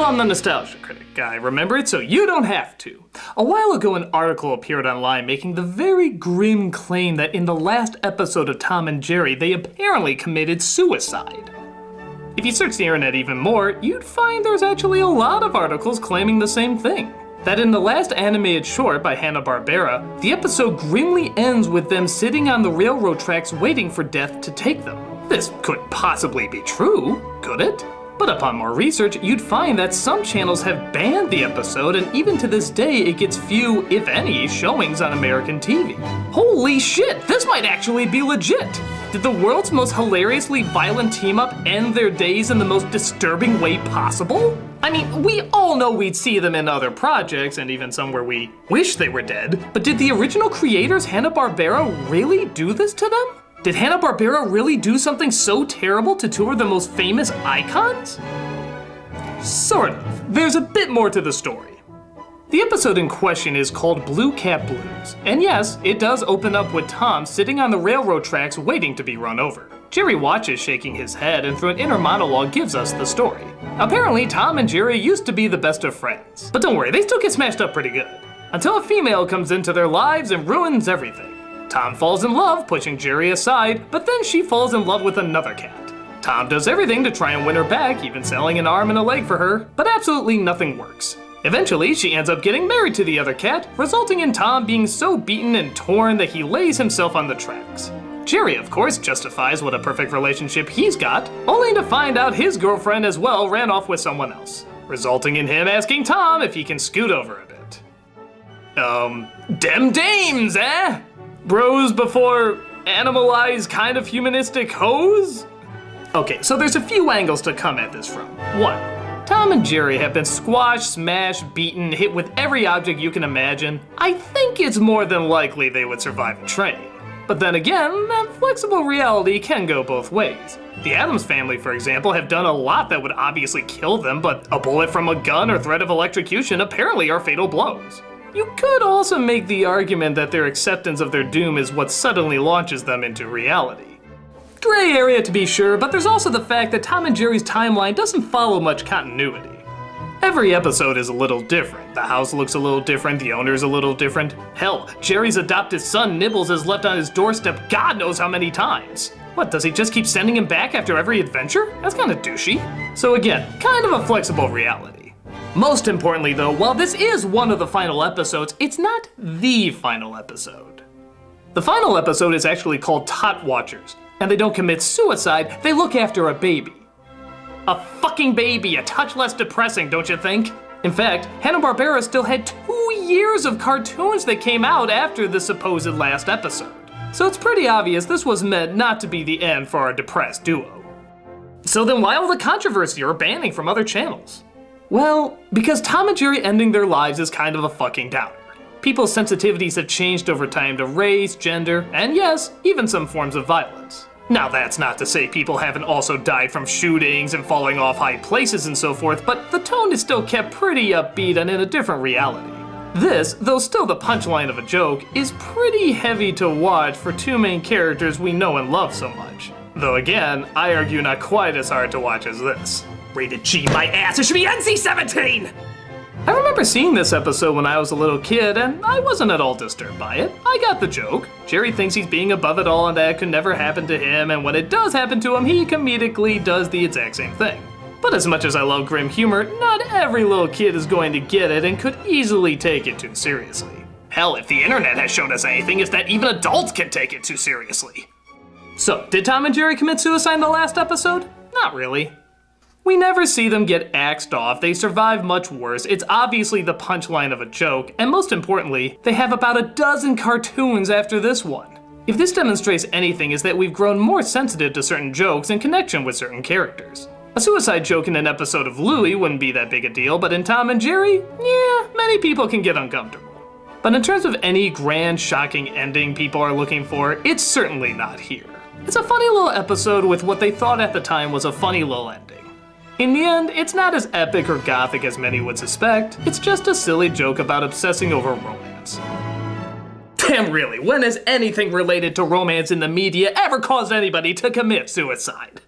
Well, I'm the nostalgia critic. I remember it so you don't have to. A while ago, an article appeared online making the very grim claim that in the last episode of Tom and Jerry, they apparently committed suicide. If you search the internet even more, you'd find there's actually a lot of articles claiming the same thing. That in the last animated short by Hanna-Barbera, the episode grimly ends with them sitting on the railroad tracks waiting for death to take them. This couldn't possibly be true, could it? But upon more research, you'd find that some channels have banned the episode, and even to this day it gets few, if any, showings on American TV. Holy shit, this might actually be legit! Did the world's most hilariously violent team-up end their days in the most disturbing way possible? I mean, we all know we'd see them in other projects, and even some where we wish they were dead, but did the original creators, Hanna-Barbera, really do this to them? Did Hanna-Barbera really do something so terrible to two of the most famous icons? Sort of. There's a bit more to the story. The episode in question is called Blue Cat Blues, and yes, it does open up with Tom sitting on the railroad tracks waiting to be run over. Jerry watches shaking his head and through an inner monologue gives us the story. Apparently, Tom and Jerry used to be the best of friends. But don't worry, they still get smashed up pretty good. Until a female comes into their lives and ruins everything. Tom falls in love, pushing Jerry aside, but then she falls in love with another cat. Tom does everything to try and win her back, even selling an arm and a leg for her, but absolutely nothing works. Eventually, she ends up getting married to the other cat, resulting in Tom being so beaten and torn that he lays himself on the tracks. Jerry, of course, justifies what a perfect relationship he's got, only to find out his girlfriend as well ran off with someone else, resulting in him asking Tom if he can scoot over a bit. Dem dames, eh? Bros before animalized kind of humanistic hoes? Okay, so there's a few angles to come at this from. 1. Tom and Jerry have been squashed, smashed, beaten, hit with every object you can imagine. I think it's more than likely they would survive a train. But then again, that flexible reality can go both ways. The Addams Family, for example, have done a lot that would obviously kill them, but a bullet from a gun or threat of electrocution apparently are fatal blows. You could also make the argument that their acceptance of their doom is what suddenly launches them into reality. Gray area to be sure, but there's also the fact that Tom and Jerry's timeline doesn't follow much continuity. Every episode is a little different. The house looks a little different, the owner's a little different. Hell, Jerry's adopted son Nibbles is left on his doorstep God knows how many times. What, does he just keep sending him back after every adventure? That's kinda douchey. So again, kind of a flexible reality. Most importantly though, while this is one of the final episodes, it's not the final episode. The final episode is actually called Tot Watchers, and they don't commit suicide, they look after a baby. A fucking baby, a touch less depressing, don't you think? In fact, Hanna-Barbera still had 2 years of cartoons that came out after the supposed last episode. So it's pretty obvious this was meant not to be the end for our depressed duo. So then why all the controversy or banning from other channels? Well, because Tom and Jerry ending their lives is kind of a fucking downer. People's sensitivities have changed over time to race, gender, and yes, even some forms of violence. Now that's not to say people haven't also died from shootings and falling off high places and so forth, but the tone is still kept pretty upbeat and in a different reality. This, though still the punchline of a joke, is pretty heavy to watch for two main characters we know and love so much. Though again, I argue not quite as hard to watch as this. Rated G my ass, it should be NC-17! I remember seeing this episode when I was a little kid, and I wasn't at all disturbed by it. I got the joke. Jerry thinks he's being above it all and that it could never happen to him, and when it does happen to him, he comedically does the exact same thing. But as much as I love grim humor, not every little kid is going to get it and could easily take it too seriously. Hell, if the internet has shown us anything, it's that even adults can take it too seriously. So, did Tom and Jerry commit suicide in the last episode? Not really. We never see them get axed off, they survive much worse, it's obviously the punchline of a joke, and most importantly, they have about a dozen cartoons after this one. If this demonstrates anything, is that we've grown more sensitive to certain jokes in connection with certain characters. A suicide joke in an episode of Louie wouldn't be that big a deal, but in Tom and Jerry, yeah, many people can get uncomfortable. But in terms of any grand, shocking ending people are looking for, it's certainly not here. It's a funny little episode with what they thought at the time was a funny little ending. In the end, it's not as epic or gothic as many would suspect, it's just a silly joke about obsessing over romance. Damn really, when has anything related to romance in the media ever caused anybody to commit suicide?